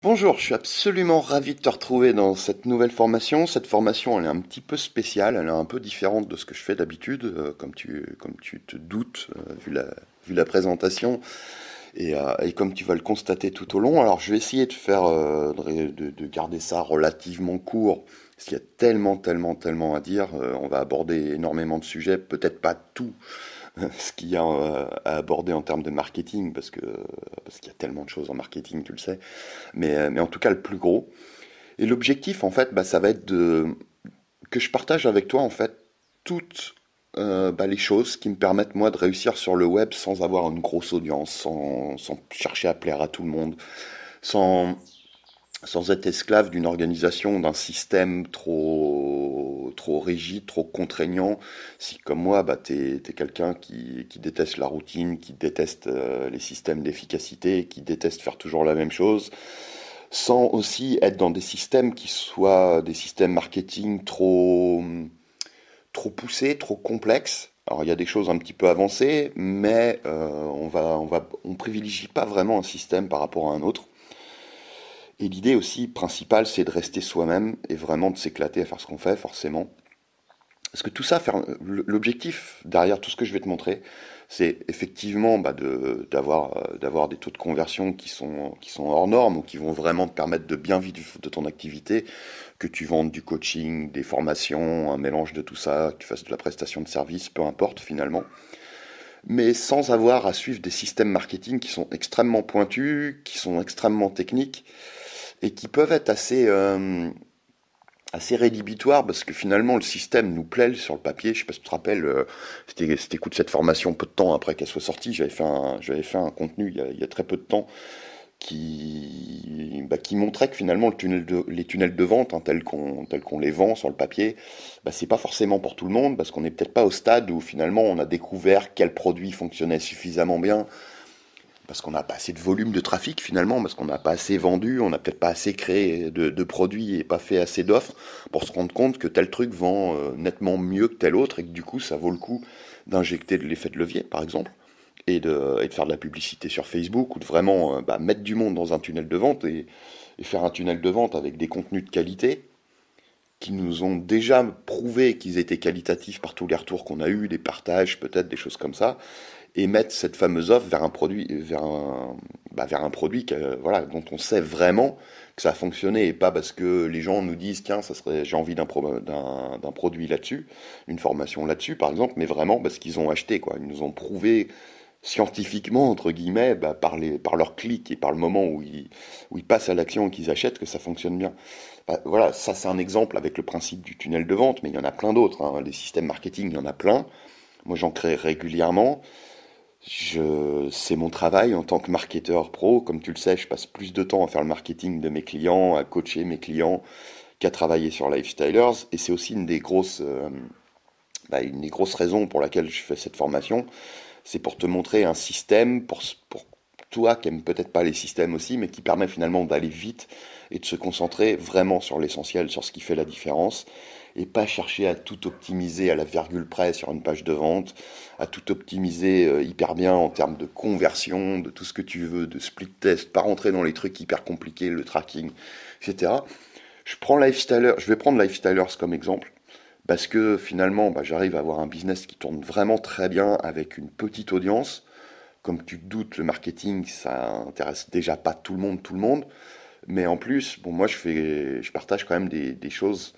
Bonjour, je suis absolument ravi de te retrouver dans cette nouvelle formation. Cette formation, elle est un petit peu spéciale, elle est un peu différente de ce que je fais d'habitude, comme tu te doutes, vu la présentation, et comme tu vas le constater tout au long. Alors, je vais essayer de faire, de garder ça relativement court, parce qu'il y a tellement, tellement, tellement à dire. On va aborder énormément de sujets, peut-être pas tout ce qu'il y a à aborder en termes de marketing, parce qu'il y a tellement de choses en marketing, tu le sais. Mais en tout cas, le plus gros. Et l'objectif, en fait, ça va être que je partage avec toi, en fait, toutes les choses qui me permettent, moi, de réussir sur le web sans avoir une grosse audience, sans chercher à plaire à tout le monde, sans, sans être esclave d'une organisation, d'un système trop rigide, trop contraignant. Si, comme moi, t'es quelqu'un qui déteste la routine, qui déteste les systèmes d'efficacité, qui déteste faire toujours la même chose, sans aussi être dans des systèmes qui soient des systèmes marketing trop poussés, trop complexes. Alors il y a des choses un petit peu avancées, mais on privilégie pas vraiment un système par rapport à un autre. Et l'idée aussi principale, c'est de rester soi-même et vraiment de s'éclater à faire ce qu'on fait, forcément. Parce que tout ça, l'objectif derrière tout ce que je vais te montrer, c'est effectivement d'avoir des taux de conversion qui sont hors normes ou qui vont vraiment te permettre de bien vivre de ton activité, que tu vendes du coaching, des formations, un mélange de tout ça, que tu fasses de la prestation de service, peu importe finalement, mais sans avoir à suivre des systèmes marketing qui sont extrêmement pointus, qui sont extrêmement techniques et qui peuvent être assez rédhibitoire parce que finalement le système nous plaît sur le papier. Je sais pas si tu te rappelles, si t'écoutes cette formation peu de temps après qu'elle soit sortie, j'avais fait un contenu il y a très peu de temps qui montrait que finalement les tunnels de vente, hein, tels qu'on les vend sur le papier, c'est pas forcément pour tout le monde parce qu'on n'est peut-être pas au stade où finalement on a découvert quel produit fonctionnait suffisamment bien parce qu'on n'a pas assez de volume de trafic finalement, parce qu'on n'a pas assez vendu, on n'a peut-être pas assez créé de produits et pas fait assez d'offres pour se rendre compte que tel truc vend nettement mieux que tel autre et que du coup ça vaut le coup d'injecter de l'effet de levier par exemple et de faire de la publicité sur Facebook ou de vraiment mettre du monde dans un tunnel de vente et faire un tunnel de vente avec des contenus de qualité qui nous ont déjà prouvé qu'ils étaient qualitatifs par tous les retours qu'on a eus, des partages peut-être, des choses comme ça, et mettre cette fameuse offre vers un produit voilà, dont on sait vraiment que ça a fonctionné et pas parce que les gens nous disent tiens j'ai envie d'un produit là-dessus, une formation là-dessus par exemple, mais vraiment parce qu'ils ont acheté quoi, ils nous ont prouvé scientifiquement entre guillemets par leur clic et par le moment où ils passent à l'action et qu'ils achètent que ça fonctionne bien. Voilà, ça c'est un exemple avec le principe du tunnel de vente, mais il y en a plein d'autres, hein. Les systèmes marketing, il y en a plein. Moi, j'en crée régulièrement. C'est mon travail en tant que marketeur pro. Comme tu le sais, je passe plus de temps à faire le marketing de mes clients, à coacher mes clients, qu'à travailler sur Lifestylers. Et c'est aussi une des grosses raisons pour laquelle je fais cette formation. C'est pour te montrer un système, pour toi qui aime peut-être pas les systèmes aussi, mais qui permet finalement d'aller vite et de se concentrer vraiment sur l'essentiel, sur ce qui fait la différence, et pas chercher à tout optimiser à la virgule près sur une page de vente, à tout optimiser hyper bien en termes de conversion, de tout ce que tu veux, de split test, pas rentrer dans les trucs hyper compliqués, le tracking, etc. Je vais prendre Lifestylers comme exemple, parce que finalement, j'arrive à avoir un business qui tourne vraiment très bien avec une petite audience. Comme tu te doutes, le marketing, ça intéresse déjà pas tout le monde. Mais en plus, bon, moi, je partage quand même des choses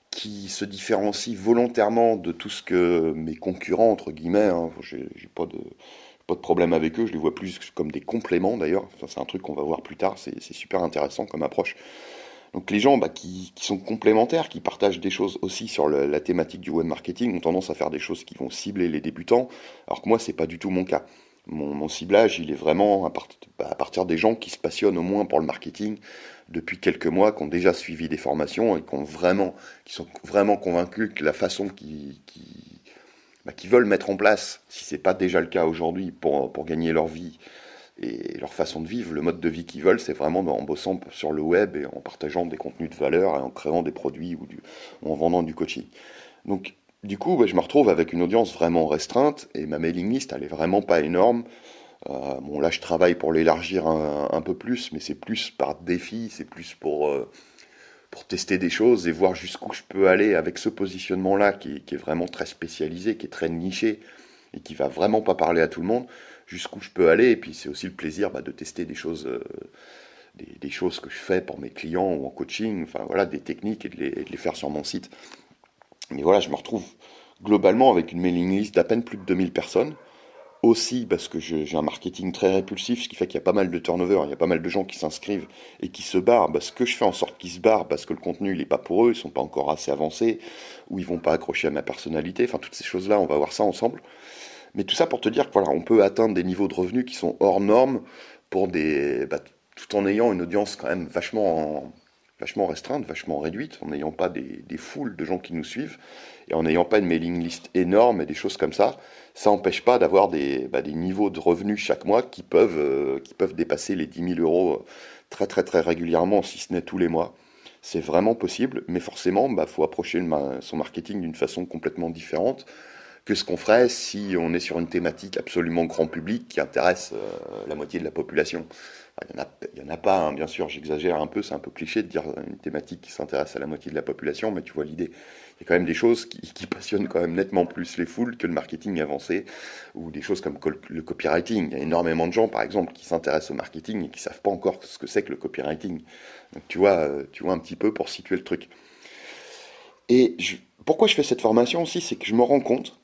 qui se différencient volontairement de tout ce que mes concurrents, entre guillemets, hein, j'ai pas de problème avec eux, je les vois plus comme des compléments d'ailleurs. Enfin, c'est un truc qu'on va voir plus tard, c'est super intéressant comme approche. Donc les gens qui sont complémentaires, qui partagent des choses aussi sur la thématique du web marketing, ont tendance à faire des choses qui vont cibler les débutants, alors que moi, c'est pas du tout mon cas. Mon ciblage, il est vraiment à partir des gens qui se passionnent au moins pour le marketing depuis quelques mois, qui ont déjà suivi des formations et qui sont vraiment convaincus que la façon qu'ils veulent mettre en place, si c'est pas déjà le cas aujourd'hui, pour gagner leur vie et leur façon de vivre, le mode de vie qu'ils veulent, c'est vraiment en bossant sur le web et en partageant des contenus de valeur et en créant des produits ou en vendant du coaching. Donc, du coup, je me retrouve avec une audience vraiment restreinte et ma mailing list, elle est vraiment pas énorme. Bon, là, je travaille pour l'élargir un peu plus, mais c'est plus par défi, c'est plus pour tester des choses et voir jusqu'où je peux aller avec ce positionnement-là qui est vraiment très spécialisé, qui est très niché et qui va vraiment pas parler à tout le monde, jusqu'où je peux aller. Et puis c'est aussi le plaisir de tester des choses, des choses que je fais pour mes clients ou en coaching, enfin voilà, des techniques et de les faire sur mon site. Mais voilà, je me retrouve globalement avec une mailing list d'à peine plus de 2000 personnes. Aussi parce que j'ai un marketing très répulsif, ce qui fait qu'il y a pas mal de turnover, il y a pas mal de gens qui s'inscrivent et qui se barrent. Parce que je fais en sorte qu'ils se barrent parce que le contenu il est pas pour eux, ils sont pas encore assez avancés, ou ils vont pas accrocher à ma personnalité. Enfin, toutes ces choses-là, on va voir ça ensemble. Mais tout ça pour te dire que voilà, on peut atteindre des niveaux de revenus qui sont hors normes pour tout en ayant une audience quand même vachement restreinte, vachement réduite, en n'ayant pas des foules de gens qui nous suivent et en n'ayant pas une mailing list énorme et des choses comme ça n'empêche pas d'avoir des niveaux de revenus chaque mois qui peuvent dépasser les 10 000 € très très très régulièrement, si ce n'est tous les mois. C'est vraiment possible, mais forcément, faut approcher son marketing d'une façon complètement différente que ce qu'on ferait si on est sur une thématique absolument grand public qui intéresse la moitié de la population. Il y en a pas, hein, bien sûr, j'exagère un peu, c'est un peu cliché de dire une thématique qui s'intéresse à la moitié de la population, mais tu vois l'idée. Il y a quand même des choses qui passionnent quand même nettement plus les foules que le marketing avancé, ou des choses comme le copywriting. Il y a énormément de gens, par exemple, qui s'intéressent au marketing et qui savent pas encore ce que c'est que le copywriting. Donc tu vois un petit peu pour situer le truc. Et pourquoi je fais cette formation aussi, c'est que je me rends compte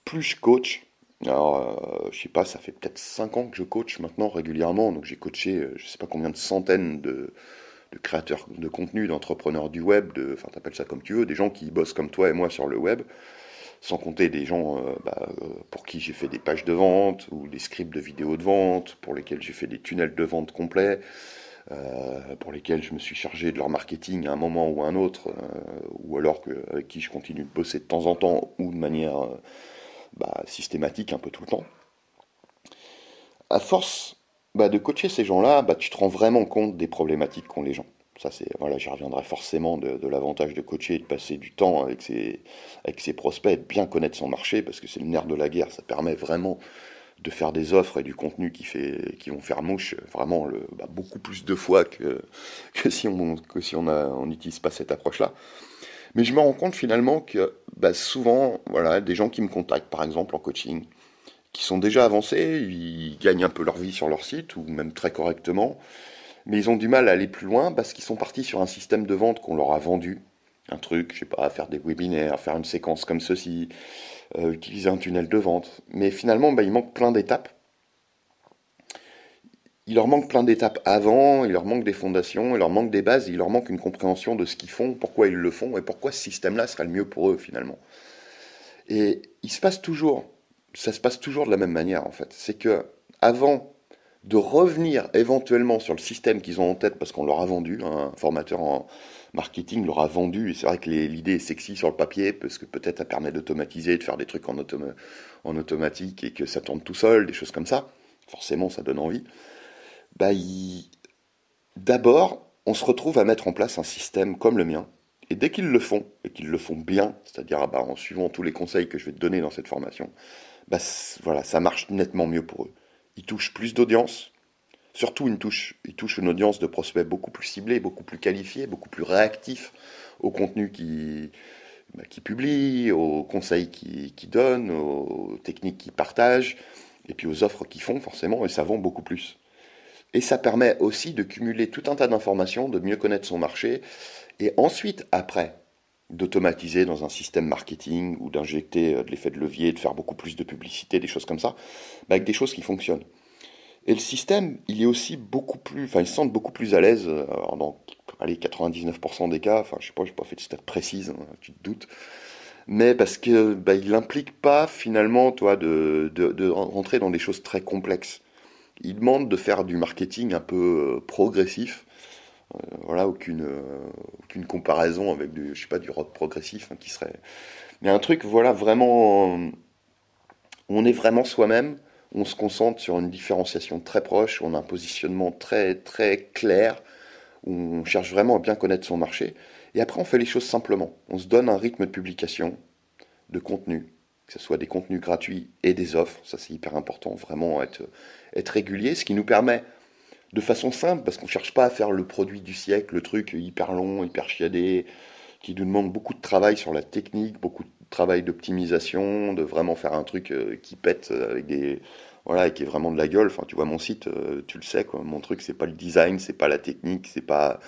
plus je coach, alors je sais pas, ça fait peut-être 5 ans que je coach maintenant régulièrement, donc j'ai coaché je sais pas combien de centaines de créateurs de contenu, d'entrepreneurs du web, enfin t'appelles ça comme tu veux, des gens qui bossent comme toi et moi sur le web, sans compter des gens pour qui j'ai fait des pages de vente ou des scripts de vidéos de vente, pour lesquels j'ai fait des tunnels de vente complets, pour lesquels je me suis chargé de leur marketing à un moment ou à un autre, ou alors avec qui je continue de bosser de temps en temps ou de manière systématique un peu tout le temps. À force de coacher ces gens-là, tu te rends vraiment compte des problématiques qu'ont les gens. Ça, c'est, voilà, j'y reviendrai forcément de l'avantage de coacher et de passer du temps avec ses prospects, de bien connaître son marché, parce que c'est le nerf de la guerre. Ça permet vraiment de faire des offres et du contenu qui vont faire mouche vraiment beaucoup plus de fois que si on n'utilise pas cette approche-là. Mais je me rends compte finalement que souvent, voilà, des gens qui me contactent, par exemple en coaching, qui sont déjà avancés, ils gagnent un peu leur vie sur leur site, ou même très correctement, mais ils ont du mal à aller plus loin parce qu'ils sont partis sur un système de vente qu'on leur a vendu. Un truc, je sais pas, faire des webinaires, faire une séquence comme ceci, utiliser un tunnel de vente. Mais finalement, il manque plein d'étapes. Il leur manque plein d'étapes avant, il leur manque des fondations, il leur manque des bases, il leur manque une compréhension de ce qu'ils font, pourquoi ils le font et pourquoi ce système-là serait le mieux pour eux finalement. Et ça se passe toujours de la même manière en fait. C'est que avant de revenir éventuellement sur le système qu'ils ont en tête parce qu'on leur a vendu, hein, un formateur en marketing leur a vendu, et c'est vrai que l'idée est sexy sur le papier parce que peut-être ça permet d'automatiser, de faire des trucs en automatique et que ça tourne tout seul, des choses comme ça. Forcément, ça donne envie. Bah, il- D'abord, on se retrouve à mettre en place un système comme le mien. Et dès qu'ils le font, et qu'ils le font bien, c'est-à-dire en suivant tous les conseils que je vais te donner dans cette formation, voilà, ça marche nettement mieux pour eux. Ils touchent plus d'audience, surtout ils touchent une audience de prospects beaucoup plus ciblée, beaucoup plus qualifiée, beaucoup plus réactifs au contenu qu'ils publient, aux conseils qu'ils donnent, aux techniques qu'ils partagent, et puis aux offres qu'ils font forcément, et ça vend beaucoup plus. Et ça permet aussi de cumuler tout un tas d'informations, de mieux connaître son marché, et ensuite, après, d'automatiser dans un système marketing ou d'injecter de l'effet de levier, de faire beaucoup plus de publicité, des choses comme ça, avec des choses qui fonctionnent. Et le système, il est aussi beaucoup plus, enfin, ils se sentent beaucoup plus à l'aise dans, allez, 99% des cas, enfin, je sais pas, j'ai pas fait de stats précises, hein, tu te doutes, mais parce que il n'implique pas finalement, toi, de rentrer dans des choses très complexes. Il demande de faire du marketing un peu progressif, voilà, aucune comparaison avec je sais pas, du rock progressif hein, qui serait. Mais un truc, voilà, vraiment, où on est vraiment soi-même, on se concentre sur une différenciation très proche, on a un positionnement très très clair, où on cherche vraiment à bien connaître son marché. Et après, on fait les choses simplement. On se donne un rythme de publication, de contenu. que ce soit des contenus gratuits et des offres, ça c'est hyper important, vraiment être régulier, ce qui nous permet de façon simple, parce qu'on ne cherche pas à faire le produit du siècle, le truc hyper long, hyper chiadé, qui nous demande beaucoup de travail sur la technique, beaucoup de travail d'optimisation, de vraiment faire un truc qui pète avec des voilà, et qui est vraiment de la gueule. Enfin, tu vois mon site, tu le sais quoi. Mon truc, c'est pas le design, c'est pas la technique, c'est pas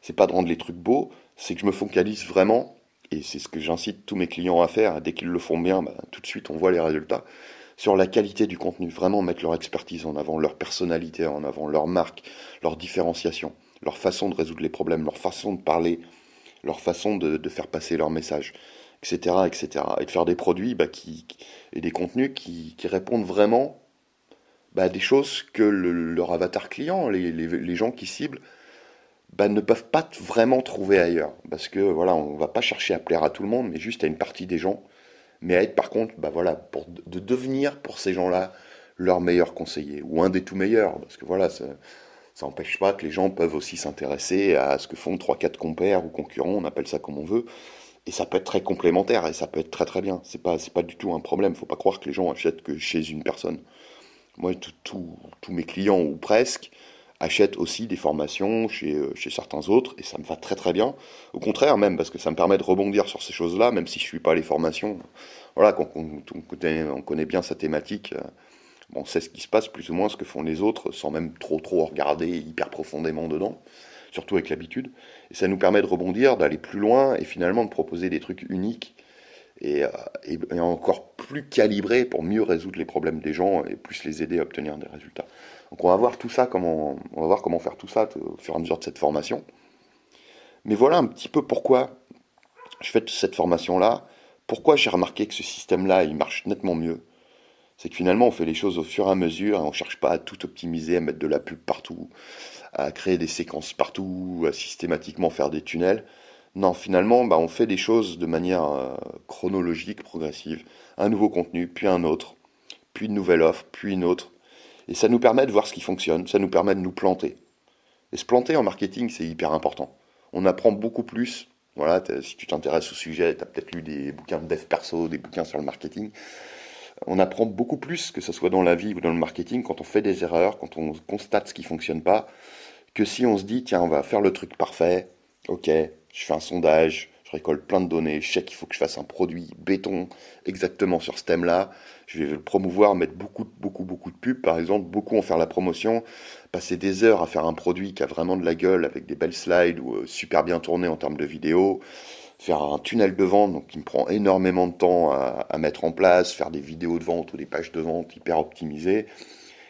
de rendre les trucs beaux, c'est que je me focalise vraiment, et c'est ce que j'incite tous mes clients à faire. Dès qu'ils le font bien, bah, tout de suite on voit les résultats sur la qualité du contenu, vraiment mettre leur expertise en avant, leur personnalité en avant, leur marque, leur différenciation, leur façon de résoudre les problèmes, leur façon de parler, leur façon de faire passer leur message, etc., etc. Et de faire des produits bah, et des contenus qui répondent vraiment bah, à des choses que leur avatar client, les gens qui ciblent, bah, ne peuvent pas vraiment trouver ailleurs. Parce que voilà, on va pas chercher à plaire à tout le monde, mais juste à une partie des gens. Mais à être par contre, bah voilà, de devenir pour ces gens-là leur meilleur conseiller, ou un des tout meilleurs. Parce que voilà, ça n'empêche pas que les gens peuvent aussi s'intéresser à ce que font trois quatre compères ou concurrents, on appelle ça comme on veut. Et ça peut être très complémentaire, et ça peut être très très bien. C'est pas du tout un problème. Faut pas croire que les gens achètent que chez une personne. Moi, tous mes clients, ou presque, achètent aussi des formations chez certains autres, et ça me va très très bien. Au contraire même, parce que ça me permet de rebondir sur ces choses-là, même si je ne suis pas les formations. Voilà, quand on connaît bien sa thématique, bon, on sait ce qui se passe, plus ou moins ce que font les autres, sans même trop regarder hyper profondément dedans, surtout avec l'habitude. Et ça nous permet de rebondir, d'aller plus loin, et finalement de proposer des trucs uniques, et, et encore plus calibrés pour mieux résoudre les problèmes des gens, et plus les aider à obtenir des résultats. Donc on va voir tout ça, on va voir comment faire tout ça au fur et à mesure de cette formation. Mais voilà un petit peu pourquoi je fais cette formation-là, pourquoi j'ai remarqué que ce système-là, il marche nettement mieux. C'est que finalement, on fait les choses au fur et à mesure, et on ne cherche pas à tout optimiser, à mettre de la pub partout, à créer des séquences partout, à systématiquement faire des tunnels. Non, finalement, bah, on fait des choses de manière chronologique, progressive. Un nouveau contenu, puis un autre, puis une nouvelle offre, puis une autre. Et ça nous permet de voir ce qui fonctionne, ça nous permet de nous planter. Et se planter en marketing, c'est hyper important. On apprend beaucoup plus. Voilà, si tu t'intéresses au sujet, tu as peut-être lu des bouquins de dev perso, des bouquins sur le marketing. On apprend beaucoup plus, que ce soit dans la vie ou dans le marketing, quand on fait des erreurs, quand on constate ce qui fonctionne pas, que si on se dit, tiens, on va faire le truc parfait, ok, je fais un sondage, je récolte plein de données, je sais qu'il faut que je fasse un produit béton exactement sur ce thème-là, je vais le promouvoir, mettre beaucoup de pubs, par exemple, beaucoup en faire la promotion, passer des heures à faire un produit qui a vraiment de la gueule, avec des belles slides, ou super bien tourné en termes de vidéo, faire un tunnel de vente, donc qui me prend énormément de temps à mettre en place, faire des vidéos de vente ou des pages de vente hyper optimisées,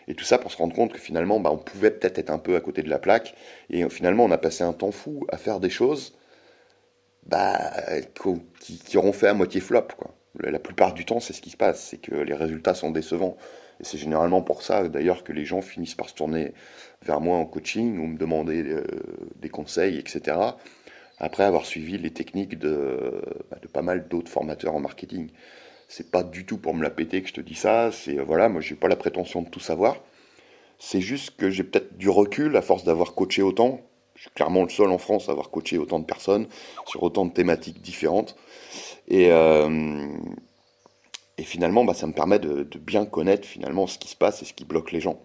et tout ça pour se rendre compte que finalement, bah, on pouvait peut-être être un peu à côté de la plaque. Et finalement, on a passé un temps fou à faire des choses bah, qui auront fait à moitié flop, quoi. La plupart du temps, c'est ce qui se passe, c'est que les résultats sont décevants. Et c'est généralement pour ça, d'ailleurs, que les gens finissent par se tourner vers moi en coaching ou me demander des conseils, etc. Après avoir suivi les techniques de pas mal d'autres formateurs en marketing. C'est pas du tout pour me la péter que je te dis ça. C'est voilà, moi j'ai pas la prétention de tout savoir. C'est juste que j'ai peut-être du recul à force d'avoir coaché autant. Je suis clairement le seul en France à avoir coaché autant de personnes sur autant de thématiques différentes. Et, euh, et finalement, bah, ça me permet de bien connaître finalement ce qui se passe et ce qui bloque les gens.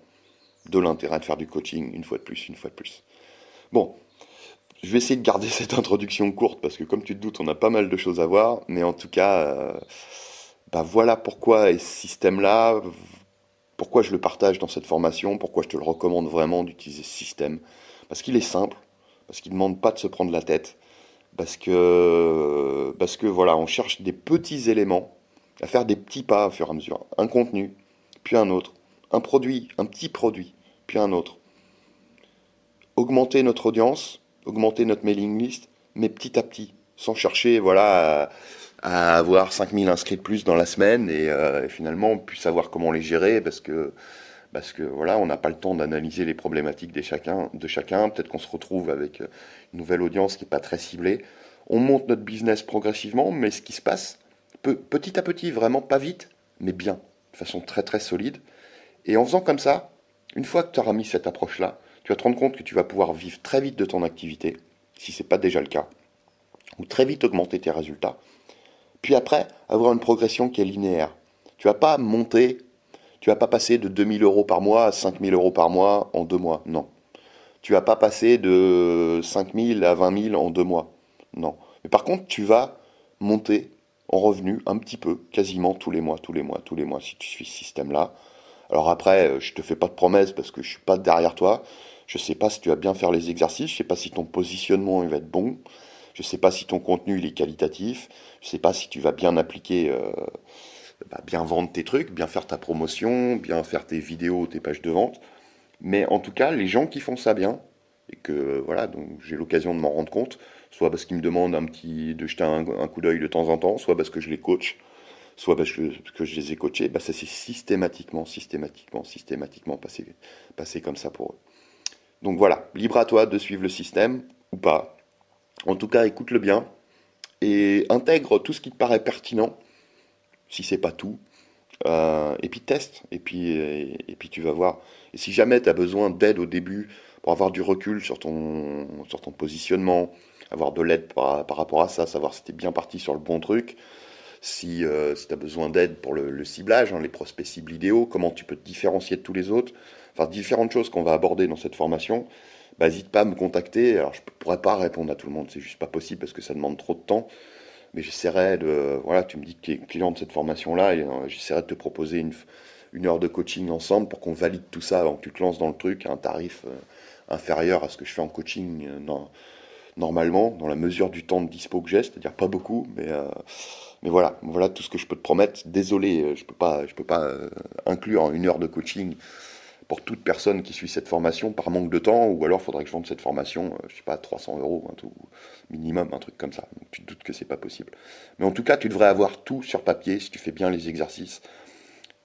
De l'intérêt de faire du coaching une fois de plus, une fois de plus. Bon, je vais essayer de garder cette introduction courte parce que comme tu te doutes, on a pas mal de choses à voir. Mais en tout cas, bah voilà pourquoi ce système-là, pourquoi je le partage dans cette formation, pourquoi je te le recommande vraiment d'utiliser ce système. Parce qu'il est simple, parce qu'il ne demande pas de se prendre la tête, parce que voilà, on cherche des petits éléments, à faire des petits pas au fur et à mesure. Un contenu, puis un autre. Un produit, un petit produit, puis un autre. Augmenter notre audience, augmenter notre mailing list, mais petit à petit, sans chercher voilà, à avoir 5000 inscrits de plus dans la semaine et finalement on puisse savoir comment les gérer parce que voilà, on n'a pas le temps d'analyser les problématiques de chacun. Peut-être qu'on se retrouve avec une nouvelle audience qui n'est pas très ciblée. On monte notre business progressivement, mais ce qui se passe, petit à petit, vraiment pas vite, mais bien, de façon très très solide. Et en faisant comme ça, une fois que tu auras mis cette approche-là, tu vas te rendre compte que tu vas pouvoir vivre très vite de ton activité, si ce n'est pas déjà le cas, ou très vite augmenter tes résultats, Puis après, avoir une progression qui est linéaire. Tu vas pas monter, tu vas pas passer de 2 000 € par mois à 5 000 € par mois en 2 mois. Non. Tu vas pas passer de 5 000 à 20 000 en 2 mois. Non. Mais par contre, tu vas monter en revenu un petit peu, quasiment tous les mois, tous les mois, tous les mois, si tu suis ce système-là. Alors après, je te fais pas de promesses parce que je suis pas derrière toi. Je sais pas si tu vas bien faire les exercices, je sais pas si ton positionnement il va être bon, je sais pas si ton contenu il est qualitatif, je sais pas si tu vas bien appliquer, bien vendre tes trucs, bien faire ta promotion, bien faire tes vidéos, tes pages de vente. Mais en tout cas, les gens qui font ça bien, et que voilà, donc j'ai l'occasion de m'en rendre compte, soit parce qu'ils me demandent de jeter un coup d'œil de temps en temps, soit parce que je les coach, soit parce que je les ai coachés, bah ça s'est systématiquement passé comme ça pour eux. Donc voilà, libre à toi de suivre le système ou pas. En tout cas, écoute-le bien et intègre tout ce qui te paraît pertinent, si c'est pas tout, et puis teste, et puis tu vas voir. Et si jamais tu as besoin d'aide au début pour avoir du recul sur ton positionnement, avoir de l'aide par rapport à ça, savoir si tu es bien parti sur le bon truc, si tu as besoin d'aide pour le ciblage, hein, les prospects cibles idéaux, comment tu peux te différencier de tous les autres, enfin différentes choses qu'on va aborder dans cette formation, bah, n'hésite pas à me contacter. Alors je ne pourrais pas répondre à tout le monde, c'est juste pas possible parce que ça demande trop de temps, mais j'essaierai de... Voilà, tu me dis que tu es client de cette formation-là, et j'essaierai de te proposer une heure de coaching ensemble pour qu'on valide tout ça avant que tu te lances dans le truc à un tarif inférieur à ce que je fais en coaching normalement, dans la mesure du temps de dispo que j'ai, c'est-à-dire pas beaucoup, mais voilà tout ce que je peux te promettre. Désolé, je peux pas inclure une heure de coaching pour toute personne qui suit cette formation par manque de temps, ou alors il faudrait que je vende cette formation, je sais pas, 300 euros, un tout minimum, un truc comme ça. Donc tu te doutes que c'est pas possible. Mais en tout cas, tu devrais avoir tout sur papier si tu fais bien les exercices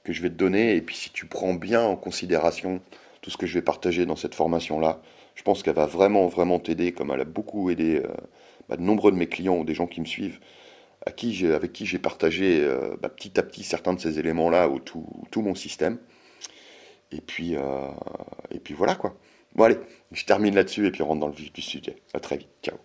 que je vais te donner, et puis si tu prends bien en considération tout ce que je vais partager dans cette formation-là, je pense qu'elle va vraiment, vraiment t'aider, comme elle a beaucoup aidé de nombreux de mes clients ou des gens qui me suivent, avec qui j'ai partagé petit à petit certains de ces éléments-là ou tout mon système. Et puis voilà quoi. Bon allez, je termine là-dessus et puis on rentre dans le vif du sujet. À très vite. Ciao.